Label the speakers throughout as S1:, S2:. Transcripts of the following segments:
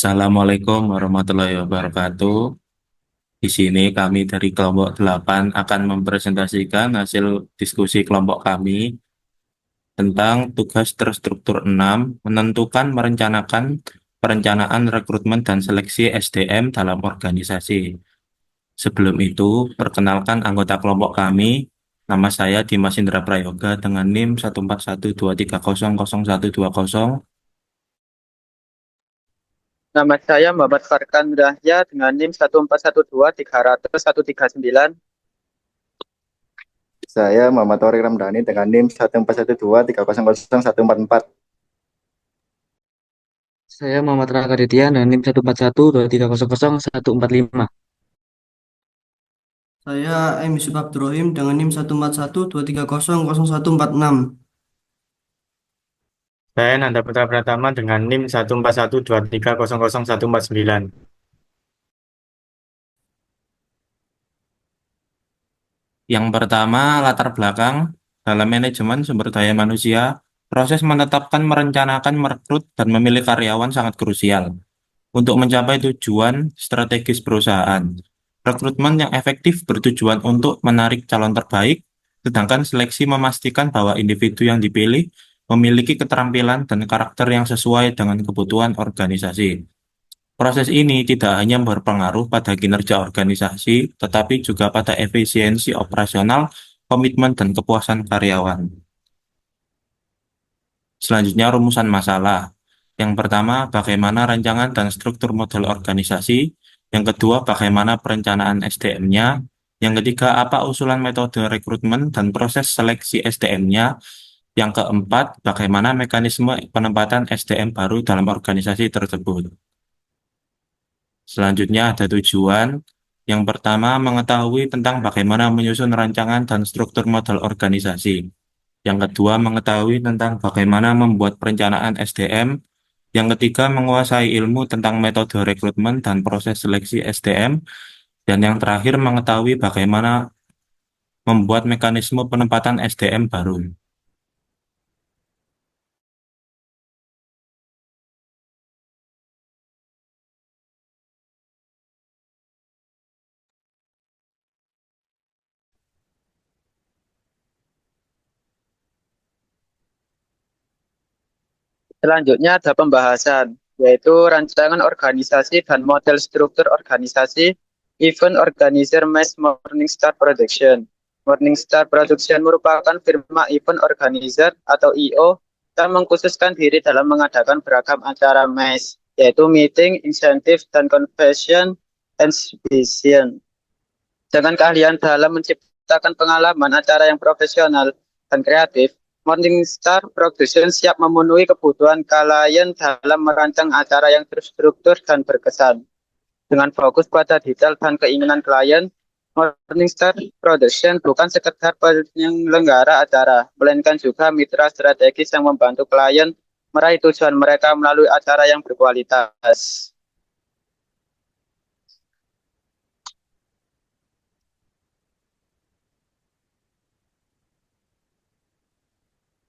S1: Assalamualaikum warahmatullahi wabarakatuh. Di sini kami dari kelompok 8 akan mempresentasikan hasil diskusi kelompok kami tentang tugas terstruktur 6, menentukan merencanakan perencanaan rekrutmen dan seleksi SDM dalam organisasi. Sebelum itu, perkenalkan anggota kelompok kami. Nama saya Dimas Indra Prayoga dengan NIM 1412300120.
S2: Nama saya Muhammad Farkan Rahya dengan NIM 1412300 139.
S3: Saya Muhammad Torik Ramdhani dengan NIM 14123001444.
S4: Saya Muhammad Raka Ditya dengan NIM 14123001445.
S5: Saya M. Yusuf Abdurrahim dengan NIM 14123000146.
S6: Saya Nanda Putra Pratama dengan NIM 14123000149.
S1: Yang pertama, latar belakang dalam manajemen sumber daya manusia, proses menetapkan, merencanakan, merekrut, dan memilih karyawan sangat krusial untuk mencapai tujuan strategis perusahaan. Rekrutmen yang efektif bertujuan untuk menarik calon terbaik, sedangkan seleksi memastikan bahwa individu yang dipilih memiliki keterampilan dan karakter yang sesuai dengan kebutuhan organisasi. Proses ini tidak hanya berpengaruh pada kinerja organisasi, tetapi juga pada efisiensi operasional, komitmen, dan kepuasan karyawan. Selanjutnya, rumusan masalah. Yang pertama, bagaimana rancangan dan struktur model organisasi. Yang kedua, bagaimana perencanaan SDM-nya. Yang ketiga, apa usulan metode rekrutmen dan proses seleksi SDM-nya. Yang keempat, bagaimana mekanisme penempatan SDM baru dalam organisasi tersebut. Selanjutnya ada tujuan. Yang pertama, mengetahui tentang bagaimana menyusun rancangan dan struktur model organisasi. Yang kedua, mengetahui tentang bagaimana membuat perencanaan SDM. Yang ketiga, menguasai ilmu tentang metode rekrutmen dan proses seleksi SDM. Dan yang terakhir, mengetahui bagaimana membuat mekanisme penempatan SDM baru.
S2: Selanjutnya ada pembahasan, yaitu rancangan organisasi dan model struktur organisasi, event organizer Mass Morningstar Production. Morningstar Production merupakan firma event organizer atau IO yang mengkhususkan diri dalam mengadakan beragam acara Mass, yaitu meeting, insentif, dan convention exhibition. Dengan keahlian dalam menciptakan pengalaman acara yang profesional dan kreatif, Morningstar Production siap memenuhi kebutuhan klien dalam merancang acara yang terstruktur dan berkesan. Dengan fokus pada detail dan keinginan klien, Morningstar Production bukan sekedar penyelenggara acara, melainkan juga mitra strategis yang membantu klien meraih tujuan mereka melalui acara yang berkualitas.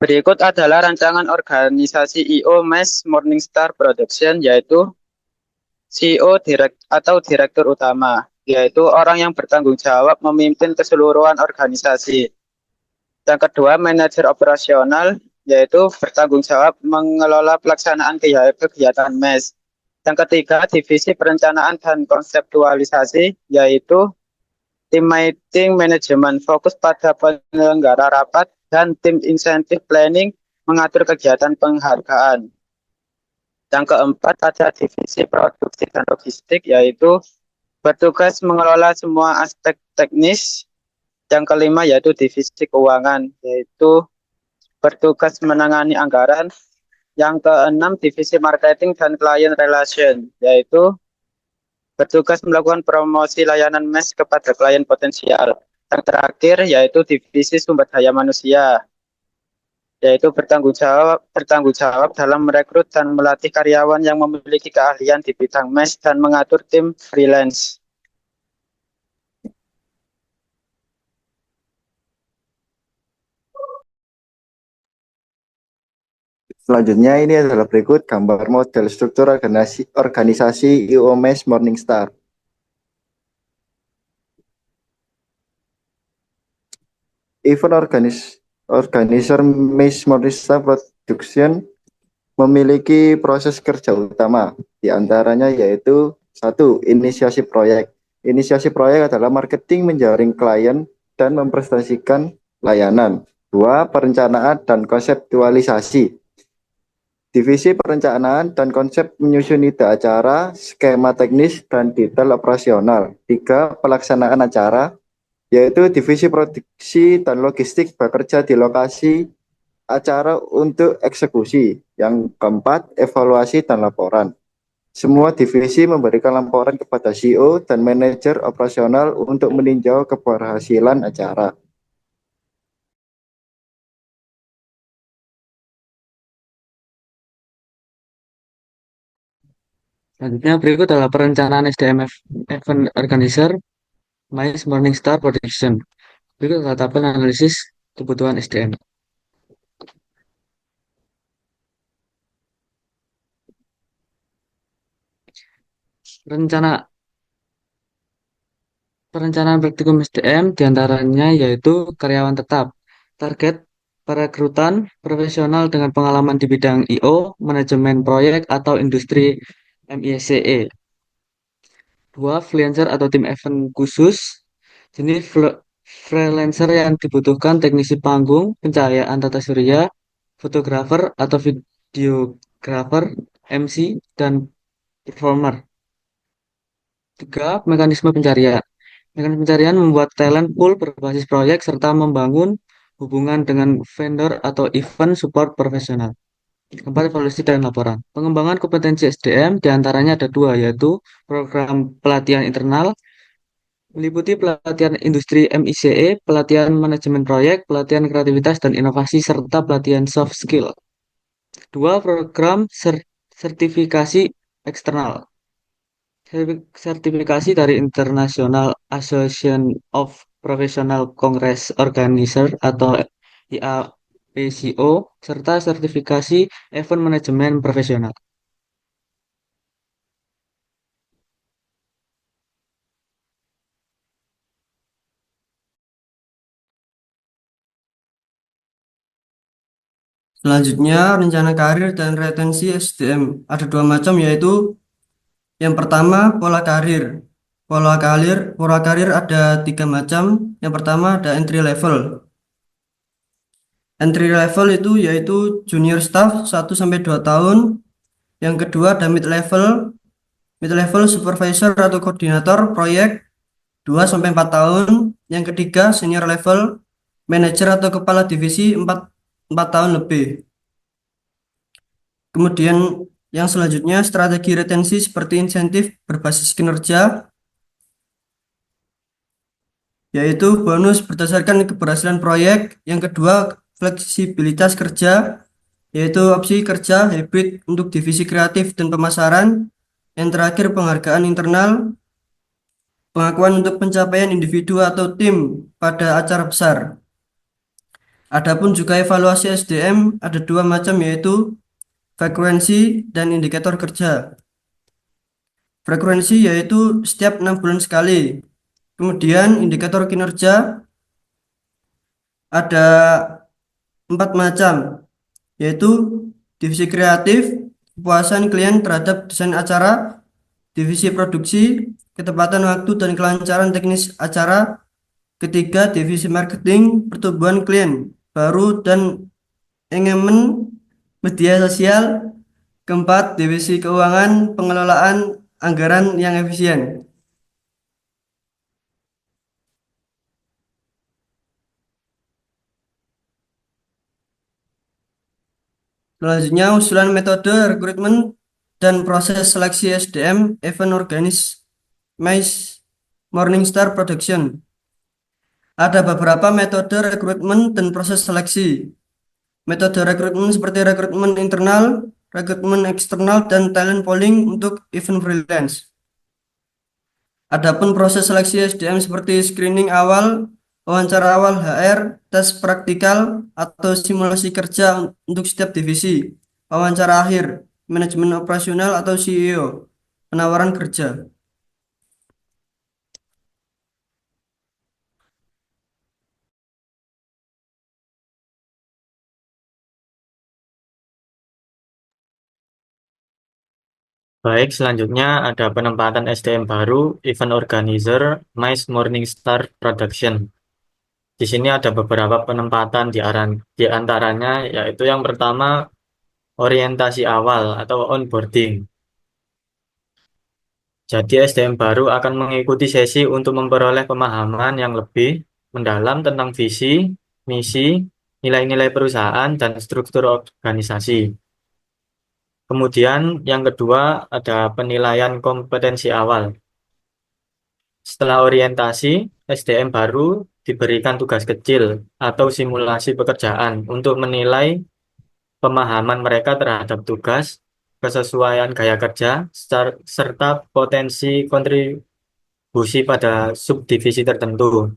S2: Berikut adalah rancangan organisasi IO Mass Morningstar Production, yaitu CEO atau Direktur Utama, yaitu orang yang bertanggung jawab memimpin keseluruhan organisasi. Yang kedua, manajer operasional, yaitu bertanggung jawab mengelola pelaksanaan kegiatan MES. Yang ketiga, divisi perencanaan dan konseptualisasi, yaitu tim meeting management, fokus pada penyelenggara rapat, dan tim insentif planning mengatur kegiatan penghargaan. Yang keempat ada divisi produksi dan logistik, yaitu bertugas mengelola semua aspek teknis. Yang kelima yaitu divisi keuangan, yaitu bertugas menangani anggaran. Yang keenam divisi marketing dan client relation, yaitu bertugas melakukan promosi layanan MES kepada klien potensial. Yang terakhir yaitu divisi sumber daya manusia, yaitu bertanggung jawab dalam merekrut dan melatih karyawan yang memiliki keahlian di bidang MES dan mengatur tim freelance.
S3: Selanjutnya ini adalah berikut gambar model struktur organisasi IO Mes Morningstar. Event organizer Mes Morningstar Production memiliki proses kerja utama, di antaranya yaitu satu, inisiasi proyek. Inisiasi proyek adalah marketing, menjaring klien, dan mempresentasikan layanan. Dua, perencanaan dan konseptualisasi. Divisi perencanaan dan konsep menyusun ide acara, skema teknis, dan detail operasional. Tiga, pelaksanaan acara, yaitu divisi produksi dan logistik bekerja di lokasi acara untuk eksekusi. Yang keempat, evaluasi dan laporan. Semua divisi memberikan laporan kepada CEO dan manajer operasional untuk meninjau keberhasilan acara.
S4: Selanjutnya berikut adalah perencanaan SDM Event Organizer Mais Morningstar Production. Berikut adalah tabel analisis kebutuhan SDM. Perencanaan praktikum SDM diantaranya yaitu karyawan tetap, target perekrutan profesional dengan pengalaman di bidang IO, manajemen proyek atau industri MICE. Dua, freelancer atau tim event khusus. Jenis freelancer yang dibutuhkan teknisi panggung, pencahayaan tata surya, fotografer atau videografer, MC, dan performer. Tiga, mekanisme pencarian. Mekanisme pencarian membuat talent pool berbasis proyek serta membangun hubungan dengan vendor atau event support profesional. Keempat, evaluasi dan laporan. Pengembangan kompetensi SDM diantaranya ada dua, yaitu program pelatihan internal, meliputi pelatihan industri MICE, pelatihan manajemen proyek, pelatihan kreativitas dan inovasi, serta pelatihan soft skill. Dua, program sertifikasi eksternal. Sertifikasi dari International Association of Professional Congress Organizer atau IAPCO, serta sertifikasi event manajemen profesional.
S5: Selanjutnya, rencana karir dan retensi SDM. Ada dua macam, yaitu yang pertama, pola karir. Pola karir ada tiga macam. Yang pertama ada entry level. Entry level itu yaitu junior staff 1-2 tahun. Yang kedua ada mid level. Mid level supervisor atau koordinator proyek 2-4 tahun. Yang ketiga senior level manajer atau kepala divisi 4 tahun lebih. Kemudian yang selanjutnya strategi retensi seperti insentif berbasis kinerja, yaitu bonus berdasarkan keberhasilan proyek. Yang kedua fleksibilitas kerja, yaitu opsi kerja hybrid untuk divisi kreatif dan pemasaran. Yang terakhir penghargaan internal, pengakuan untuk pencapaian individu atau tim pada acara besar. Adapun juga evaluasi SDM ada dua macam, yaitu frekuensi dan indikator kerja. Frekuensi yaitu setiap 6 bulan sekali. Kemudian indikator kinerja ada 4 macam, yaitu divisi kreatif, kepuasan klien terhadap desain acara, divisi produksi, ketepatan waktu dan kelancaran teknis acara, ketiga divisi marketing, pertumbuhan klien baru dan engagement media sosial, keempat divisi keuangan, pengelolaan anggaran yang efisien. Selanjutnya, usulan metode rekrutmen dan proses seleksi SDM Event Mais Morningstar Production. Ada beberapa metode rekrutmen dan proses seleksi. Metode rekrutmen seperti rekrutmen internal, rekrutmen eksternal, dan talent polling untuk event freelance. Adapun proses seleksi SDM seperti screening awal, wawancara awal HR, tes praktikal, atau simulasi kerja untuk setiap divisi. wawancara akhir, manajemen operasional atau CEO, penawaran kerja.
S6: Baik, selanjutnya ada penempatan SDM baru, event organizer, MICE Morningstar Production. Di sini ada beberapa penempatan di antaranya, yaitu yang pertama, orientasi awal atau onboarding. Jadi SDM baru akan mengikuti sesi untuk memperoleh pemahaman yang lebih mendalam tentang visi, misi, nilai-nilai perusahaan, dan struktur organisasi. Kemudian yang kedua ada penilaian kompetensi awal. Setelah orientasi, SDM baru diberikan tugas kecil atau simulasi pekerjaan untuk menilai pemahaman mereka terhadap tugas, kesesuaian gaya kerja, serta potensi kontribusi pada subdivisi tertentu.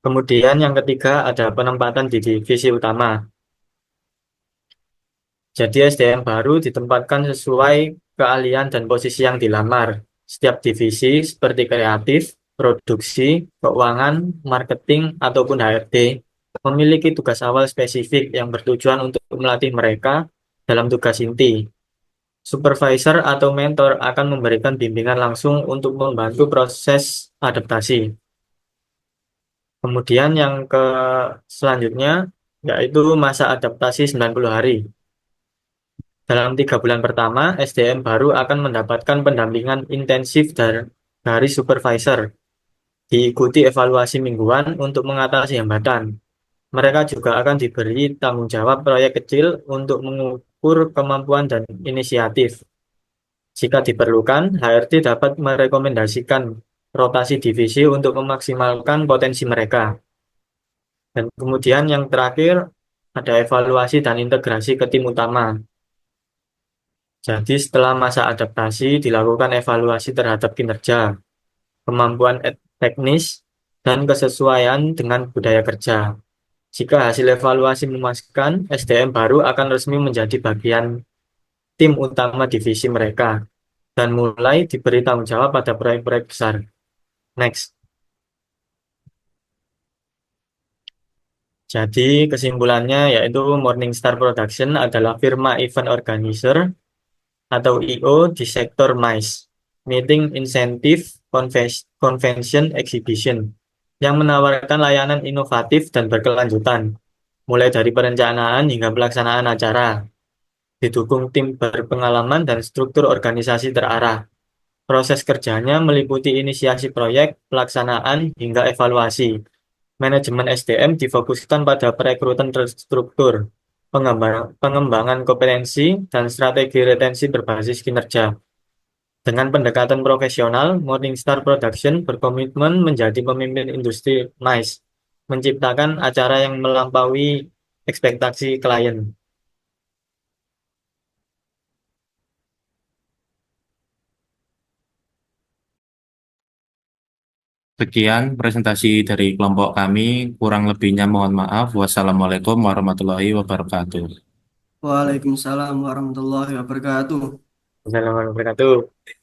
S6: Kemudian yang ketiga ada penempatan di divisi utama. Jadi SDM baru ditempatkan sesuai keahlian dan posisi yang dilamar. Setiap divisi seperti kreatif, produksi, keuangan, marketing, ataupun HRD memiliki tugas awal spesifik yang bertujuan untuk melatih mereka dalam tugas inti. Supervisor atau mentor akan memberikan bimbingan langsung untuk membantu proses adaptasi. Kemudian yang selanjutnya yaitu masa adaptasi 90 hari. Dalam 3 bulan pertama, SDM baru akan mendapatkan pendampingan intensif dari supervisor, diikuti evaluasi mingguan untuk mengatasi hambatan. Mereka juga akan diberi tanggung jawab proyek kecil untuk mengukur kemampuan dan inisiatif. Jika diperlukan, HRD dapat merekomendasikan rotasi divisi untuk memaksimalkan potensi mereka. Dan kemudian yang terakhir, ada evaluasi dan integrasi ke tim utama. Jadi setelah masa adaptasi dilakukan evaluasi terhadap kinerja, kemampuan teknis, dan kesesuaian dengan budaya kerja. Jika hasil evaluasi memuaskan, SDM baru akan resmi menjadi bagian tim utama divisi mereka dan mulai diberi tanggung jawab pada proyek-proyek besar. Next. Jadi kesimpulannya yaitu Morningstar Production adalah firma event organizer atau IO di sektor MICE, Meeting Incentive Convention Exhibition, yang menawarkan layanan inovatif dan berkelanjutan, mulai dari perencanaan hingga pelaksanaan acara, didukung tim berpengalaman dan struktur organisasi terarah. Proses kerjanya meliputi inisiasi proyek, pelaksanaan, hingga evaluasi. Manajemen SDM difokuskan pada perekrutan terstruktur, pengembangan kompetensi, dan strategi retensi berbasis kinerja. Dengan pendekatan profesional, Morningstar Production berkomitmen menjadi pemimpin industri MICE, menciptakan acara yang melampaui ekspektasi klien.
S1: Sekian presentasi dari kelompok kami. Kurang lebihnya mohon maaf. Wassalamualaikum warahmatullahi wabarakatuh.
S5: Waalaikumsalam warahmatullahi wabarakatuh.
S6: Assalamualaikum warahmatullahi wabarakatuh.